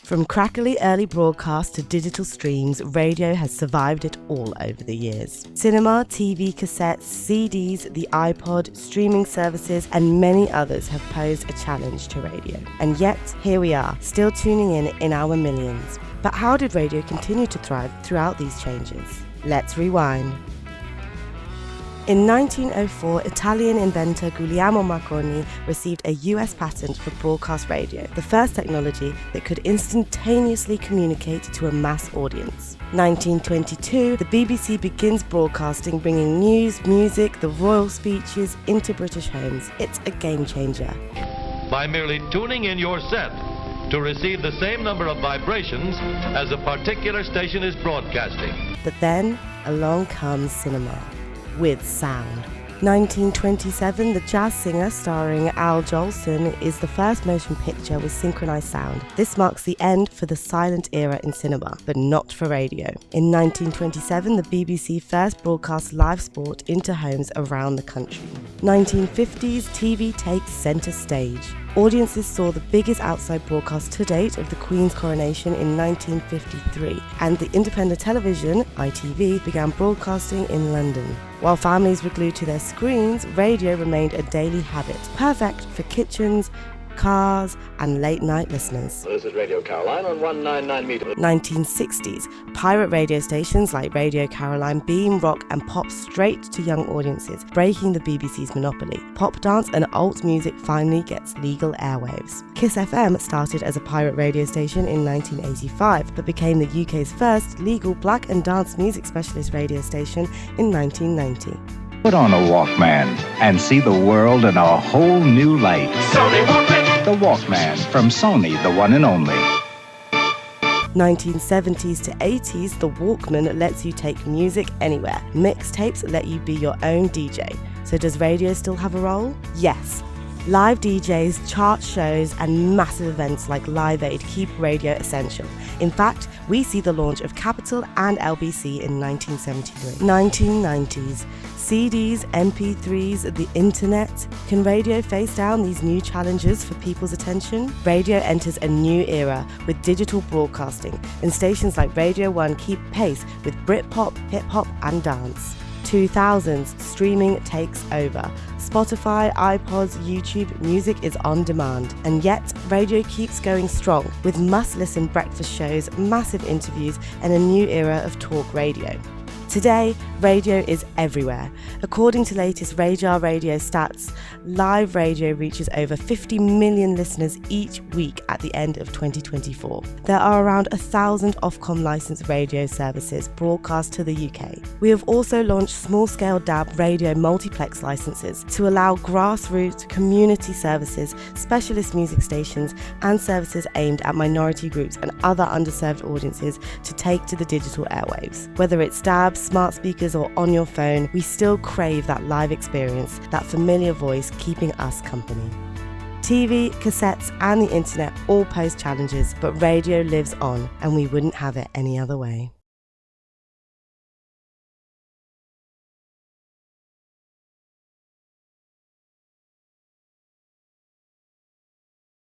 From crackly early broadcasts to digital streams, radio has survived it all over the years. Cinema, TV, cassettes, CDs, the iPod, streaming services, and many others have posed a challenge to radio. And yet, here we are, still tuning in our millions. But how did radio continue to thrive throughout these changes? Let's rewind. In 1904, Italian inventor Guglielmo Marconi received a US patent for broadcast radio, the first technology that could instantaneously communicate to a mass audience. 1922, the BBC begins broadcasting, bringing news, music, the royal speeches into British homes. It's a game changer. By merely tuning in your set to receive the same number of vibrations as a particular station is broadcasting. But then, along comes cinema. With sound. 1927, The Jazz Singer, starring Jolson, is the first motion picture with synchronized sound. This marks the end for the silent era in cinema, but not for radio. In 1927, the BBC first broadcast live sport into homes around the country. 1950s, TV takes center stage. Audiences saw the biggest outside broadcast to date of the Queen's coronation in 1953, and the independent television, ITV, began broadcasting in London. While families were glued to their screens, radio remained a daily habit, perfect for kitchens, cars, and late-night listeners. This is Radio Caroline on 199 meters. 1960s, pirate radio stations like Radio Caroline beam, rock, and pop straight to young audiences, breaking the BBC's monopoly. Pop, dance, and alt music finally gets legal airwaves. Kiss FM started as a pirate radio station in 1985, but became the UK's first legal black and dance music specialist radio station in 1990. Put on a Walkman and see the world in a whole new light. Sony Walkman! The Walkman from Sony, the one and only. 1970s to 80s, the Walkman lets you take music anywhere. Mixtapes let you be your own DJ. So does radio still have a role? Yes. Live DJs, chart shows, and massive events like Live Aid keep radio essential. In fact, we see the launch of Capital and LBC in 1973. 1990s. CDs, MP3s, the internet. Can radio face down these new challenges for people's attention? Radio enters a new era with digital broadcasting, and stations like Radio 1 keep pace with Britpop, hip-hop, and dance. 2000s, streaming takes over. Spotify, iPods, YouTube, music is on demand. And yet, radio keeps going strong with must-listen breakfast shows, massive interviews, and a new era of talk radio. Today, radio is everywhere. According to latest Radar Radio stats, live radio reaches over 50 million listeners each week at the end of 2024. There are around 1,000 Ofcom licensed radio services broadcast to the UK. We have also launched small-scale DAB radio multiplex licenses to allow grassroots community services, specialist music stations, and services aimed at minority groups and other underserved audiences to take to the digital airwaves. Whether it's DAB, smart speakers, or on your phone, we still crave that live experience, that familiar voice keeping us company. TV, cassettes, and the internet all pose challenges, but radio lives on, and we wouldn't have it any other way.